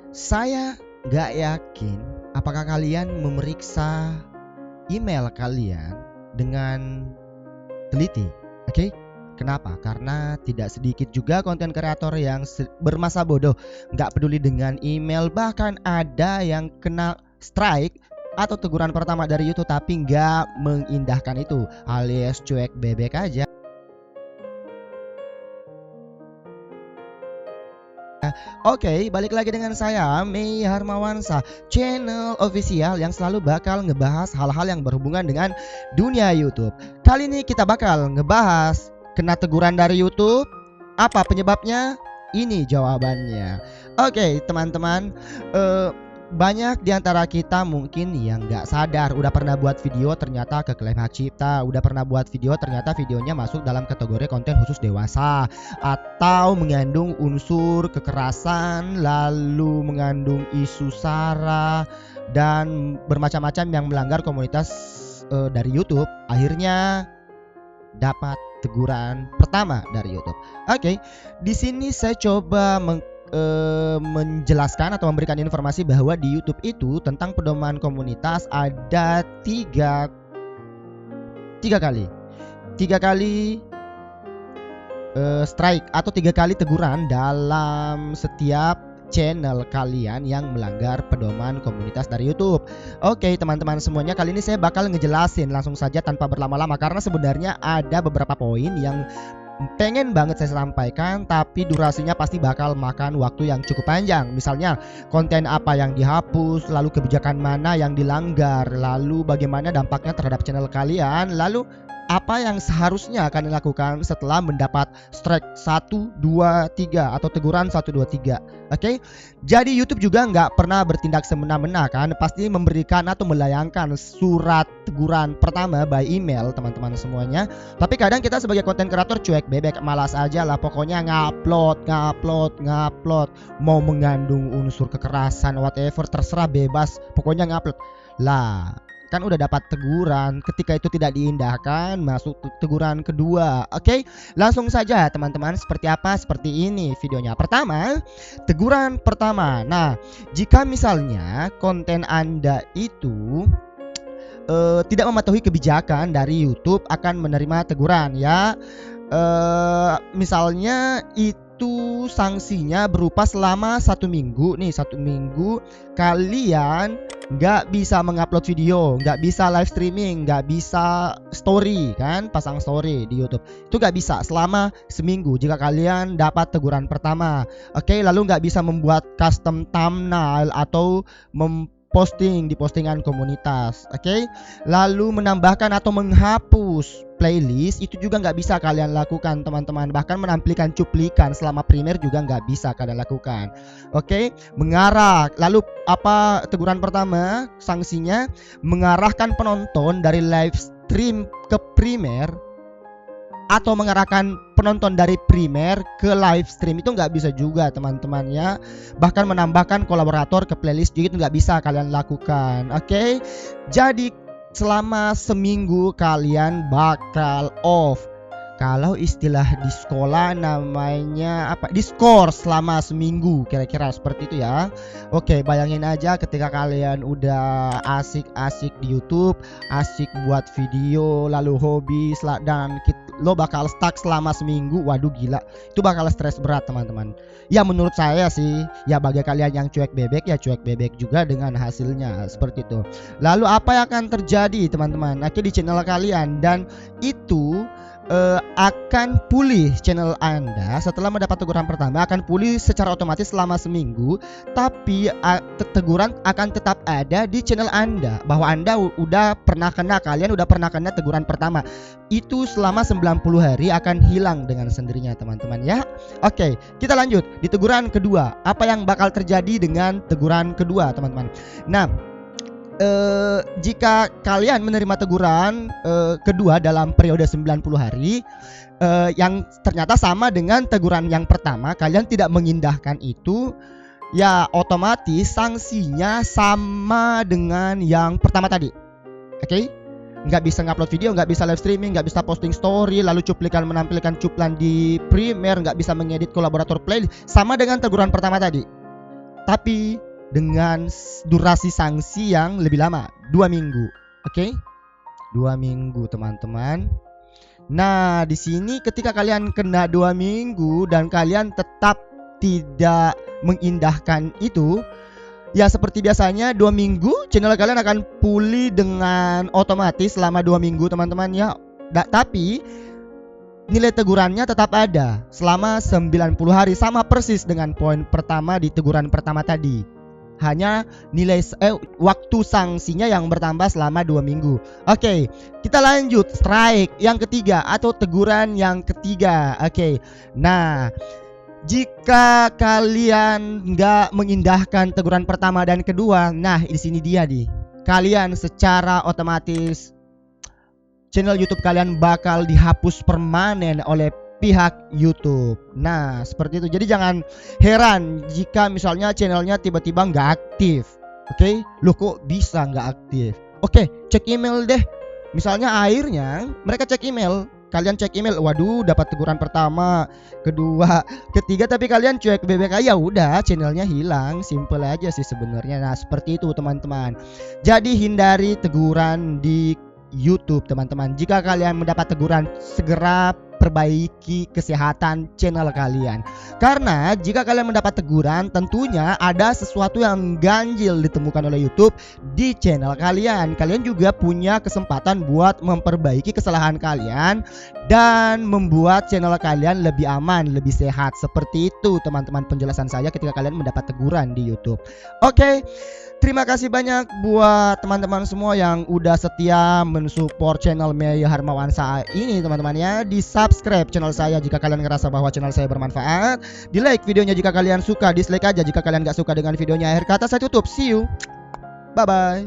Saya nggak yakin apakah kalian memeriksa email kalian dengan teliti. Oke? Kenapa? Karena tidak sedikit juga konten kreator yang bermasa bodoh, nggak peduli dengan email, bahkan ada yang kena strike atau teguran pertama dari YouTube tapi nggak mengindahkan itu, alias cuek bebek aja. Oke, balik lagi dengan saya Mei Harmawansa, channel official yang selalu bakal ngebahas hal-hal yang berhubungan dengan dunia YouTube. Kali ini kita bakal ngebahas kena teguran dari YouTube. Apa penyebabnya? Ini jawabannya. Oke, teman-teman, banyak di antara kita mungkin yang nggak sadar udah pernah buat video ternyata keklaim hak cipta, udah pernah buat video ternyata videonya masuk dalam kategori konten khusus dewasa, atau mengandung unsur kekerasan, lalu mengandung isu sara dan bermacam-macam yang melanggar komunitas dari YouTube. Akhirnya dapat teguran pertama dari YouTube. Oke, di sini saya coba menjelaskan atau memberikan informasi bahwa di YouTube itu tentang pedoman komunitas ada tiga kali strike atau 3 kali teguran dalam setiap channel kalian yang melanggar pedoman komunitas dari YouTube. Oke, teman-teman semuanya, kali ini saya bakal ngejelasin langsung saja tanpa berlama-lama karena sebenarnya ada beberapa poin yang pengen banget saya sampaikan, tapi durasinya pasti bakal makan waktu yang cukup panjang. Misalnya konten apa yang dihapus, lalu kebijakan mana yang dilanggar, lalu bagaimana dampaknya terhadap channel kalian, lalu apa yang seharusnya akan dilakukan setelah mendapat strike 1, 2, 3 atau teguran 1, 2, 3. Oke? Jadi YouTube juga nggak pernah bertindak semena-mena kan, pasti memberikan atau melayangkan surat teguran pertama by email teman-teman semuanya. Tapi kadang kita sebagai konten kreator cuek bebek, malas aja lah, pokoknya ngupload, mau mengandung unsur kekerasan whatever terserah, bebas, pokoknya ngupload. Lah, kan udah dapat teguran, ketika itu tidak diindahkan masuk teguran kedua. Oke, langsung saja teman-teman, seperti apa? Seperti ini videonya. Pertama, teguran pertama. Nah, jika misalnya konten Anda itu tidak mematuhi kebijakan dari YouTube akan menerima teguran ya. Misalnya itu sanksinya berupa selama 1 minggu nih, 1 minggu kalian nggak bisa mengupload video, nggak bisa live streaming, nggak bisa story kan, pasang story di YouTube itu nggak bisa selama seminggu jika kalian dapat teguran pertama. Oke, lalu nggak bisa membuat custom thumbnail atau posting di postingan komunitas. Oke, lalu menambahkan atau menghapus playlist itu juga nggak bisa kalian lakukan teman-teman. Bahkan menampilkan cuplikan selama Premiere juga nggak bisa kalian lakukan. Oke, mengarah. Lalu apa teguran pertama? Sanksinya mengarahkan penonton dari live stream ke Premiere atau mengarahkan penonton dari Premiere ke live stream itu nggak bisa juga teman-teman ya. Bahkan menambahkan kolaborator ke playlist juga itu nggak bisa kalian lakukan. Oke, jadi selama seminggu kalian bakal off. Kalau istilah di sekolah namanya apa? Diskors selama seminggu, kira-kira seperti itu ya. Oke, bayangin aja ketika kalian udah asik-asik di YouTube, asik buat video, lalu hobi dan lo bakal stuck selama seminggu. Waduh gila, itu bakal stres berat teman-teman. Ya menurut saya sih, ya bagi kalian yang cuek bebek ya cuek bebek juga dengan hasilnya seperti itu. Lalu apa yang akan terjadi teman-teman? Akhirnya di channel kalian, dan itu akan pulih channel Anda setelah mendapat teguran pertama, akan pulih secara otomatis selama seminggu. Tapi teguran akan tetap ada di channel Anda bahwa Anda kalian udah pernah kena teguran pertama. Itu selama 90 hari akan hilang dengan sendirinya teman-teman ya. Oke, kita lanjut di teguran kedua. Apa yang bakal terjadi dengan teguran kedua teman-teman? Nah, jika kalian menerima teguran kedua dalam periode 90 hari yang ternyata sama dengan teguran yang pertama, kalian tidak mengindahkan itu, ya otomatis sanksinya sama dengan yang pertama tadi. Oke? Nggak bisa ngupload video, nggak bisa live streaming, nggak bisa posting story, lalu menampilkan cuplan di Premiere, nggak bisa mengedit kolaborator playlist, sama dengan teguran pertama tadi. tapi dengan durasi sanksi yang lebih lama, 2 minggu. Oke? 2 minggu, teman-teman. Nah, di sini ketika kalian kena 2 minggu dan kalian tetap tidak mengindahkan itu, ya seperti biasanya 2 minggu channel kalian akan pulih dengan otomatis selama 2 minggu, teman-teman ya. Tapi nilai tegurannya tetap ada selama 90 hari, sama persis dengan poin pertama di teguran pertama tadi. Hanya nilai waktu sanksinya yang bertambah selama 2 minggu. Oke, kita lanjut strike yang ketiga atau teguran yang ketiga. Oke. Nah, jika kalian nggak mengindahkan teguran pertama dan kedua, nah di sini dia nih. Kalian secara otomatis channel YouTube kalian bakal dihapus permanen oleh pihak YouTube. Nah, seperti itu. Jadi jangan heran jika misalnya channelnya tiba-tiba nggak aktif. Oke, loh kok bisa nggak aktif? Oke, cek email deh. Misalnya akhirnya mereka cek email, kalian cek email, waduh dapat teguran pertama, kedua, ketiga, tapi kalian cuek BBK, ya udah channelnya hilang. Simple aja sih sebenarnya. Nah, seperti itu teman-teman. Jadi hindari teguran di YouTube, teman-teman. Jika kalian mendapat teguran, segera perbaiki kesehatan channel kalian. Karena jika kalian mendapat teguran, tentunya ada sesuatu yang ganjil ditemukan oleh YouTube di channel kalian. Kalian juga punya kesempatan buat memperbaiki kesalahan kalian dan membuat channel kalian lebih aman, lebih sehat. Seperti itu teman-teman penjelasan saya ketika kalian mendapat teguran di YouTube. Oke. Terima kasih banyak buat teman-teman semua yang udah setia mensupport channel Mei Harmawansa ini, teman-teman ya. Di subscribe channel saya jika kalian ngerasa bahwa channel saya bermanfaat. Di like videonya jika kalian suka, dislike aja jika kalian gak suka dengan videonya. Akhir kata saya tutup. See you. Bye bye.